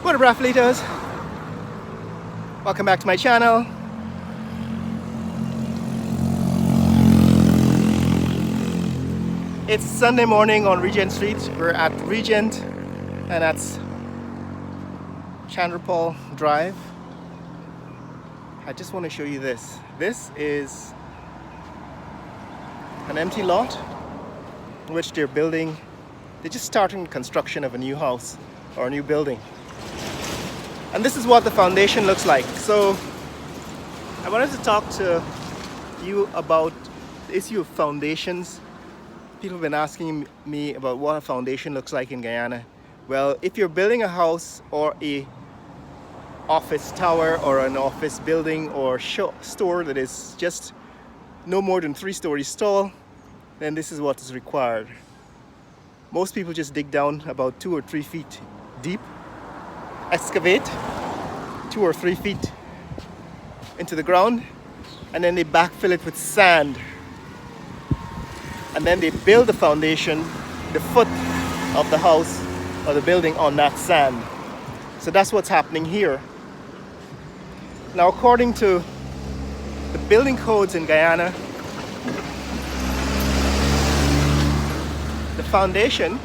What up, Raffleators? Welcome back to my channel. It's Sunday morning on Regent Street. We're at Regent, and that's Chandrapal Drive. I just want to show you this. This is an empty lot in which they're just starting construction of a new house or a new building. And this is what the foundation looks like. So I wanted to talk to you about the issue of foundations. People have been asking me about what a foundation looks like in Guyana. Well, if you're building a house or a office tower or an office building or store that is just no more than 3 stories tall, then this is what is required. Most people just dig down about 2 or 3 feet deep, excavate 2 or 3 feet into the ground, and then they backfill it with sand. And then they build the foundation, the foot of the house or the building on that sand. So that's what's happening here. Now, according to the building codes in Guyana, the foundation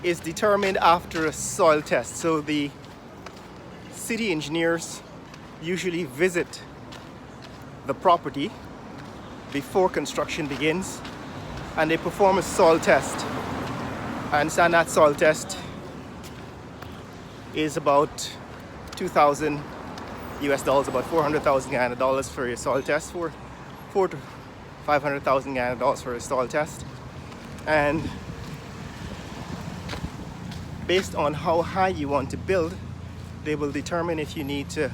is determined after a soil test. So the city engineers usually visit the property before construction begins, and they perform a soil test. I understand that soil test is about 2,000 US dollars, about 400,000 Guyana dollars for a soil test, for 400 to 500,000 Guyana dollars for a soil test. And based on how high you want to build, they will determine if you need to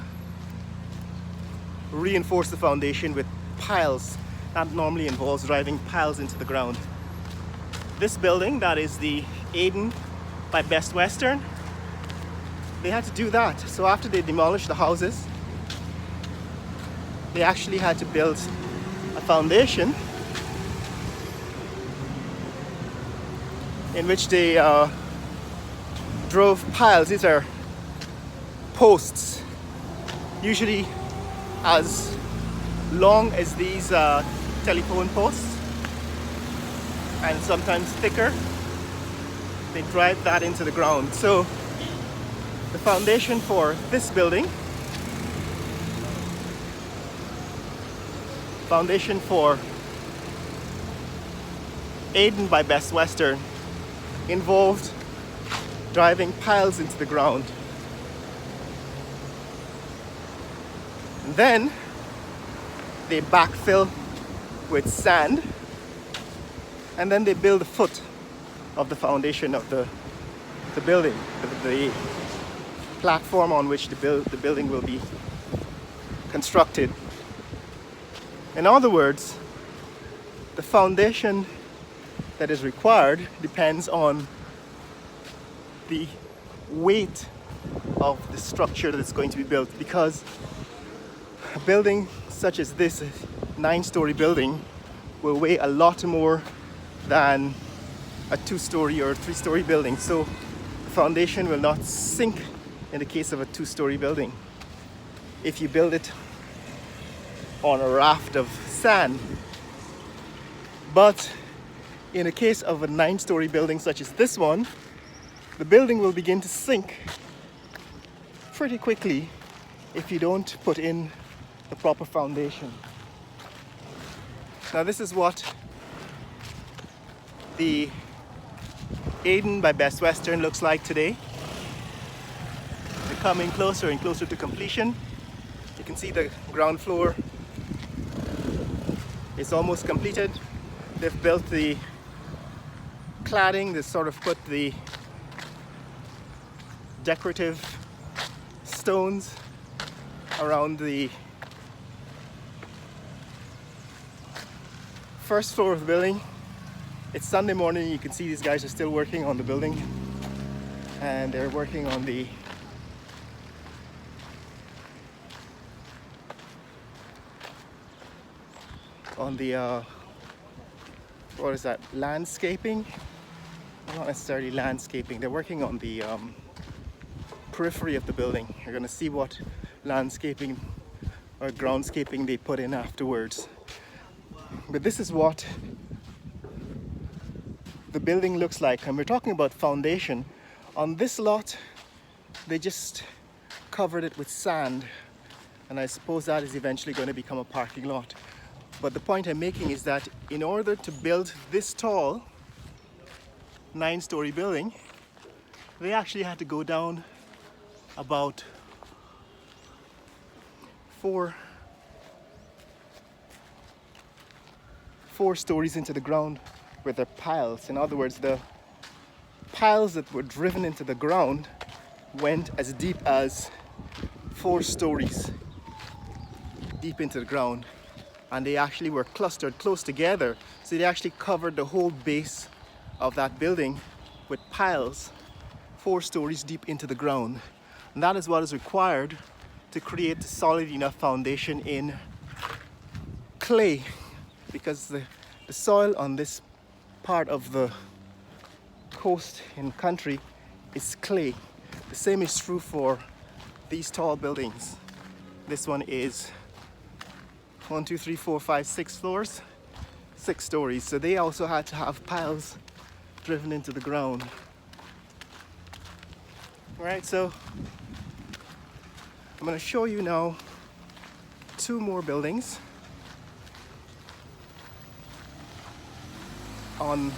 reinforce the foundation with piles. That normally involves driving piles into the ground. This building, that is the Aden by Best Western, they had to do that. So after they demolished the houses, they actually had to build a foundation in which they drove piles. These are posts, usually as long as these telephone posts, and sometimes thicker. They drive that into the ground. So the foundation for this building, foundation for Aden by Best Western, involved driving piles into the ground. And then they backfill with sand, and then they build the foot of the foundation of the building, the platform on which the building will be constructed. In other words, the foundation that is required depends on the weight of the structure that is going to be built, because a building such as this 9-story building will weigh a lot more than a 2-story or 3-story building. So the foundation will not sink in the case of a 2-story building if you build it on a raft of sand. But in the case of a 9-story building such as this one, the building will begin to sink pretty quickly if you don't put in the proper foundation. Now, this is what the Aden by Best Western looks like today. They're coming closer and closer to completion. You can see the ground floor is almost completed. They've built the cladding. They sort of put the decorative stones around the first floor of the building. It's Sunday morning. You can see these guys are still working on the building, and they're working on the what is that, landscaping not necessarily landscaping. They're working on the periphery of the building. You're going to see what landscaping or groundscaping they put in afterwards. But this is what the building looks like, and we're talking about foundation. On this lot, they just covered it with sand, and I suppose that is eventually going to become a parking lot. But the point I'm making is that in order to build this tall 9-story building, they actually had to go down about four stories into the ground with their piles. In other words, the piles that were driven into the ground went as deep as 4 stories deep into the ground, and they actually were clustered close together, so they actually covered the whole base of that building with piles 4 stories deep into the ground. And that is what is required to create a solid enough foundation in clay, because the soil on this part of the coast in country is clay. The same is true for these tall buildings. This one is 1, 2, 3, 4, 5, 6 floors, 6 stories. So they also had to have piles driven into the ground. All right, so I'm going to show you now 2 more buildings on,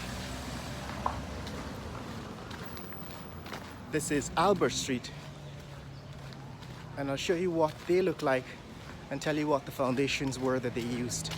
this is Albert Street, and I'll show you what they look like and tell you what the foundations were that they used.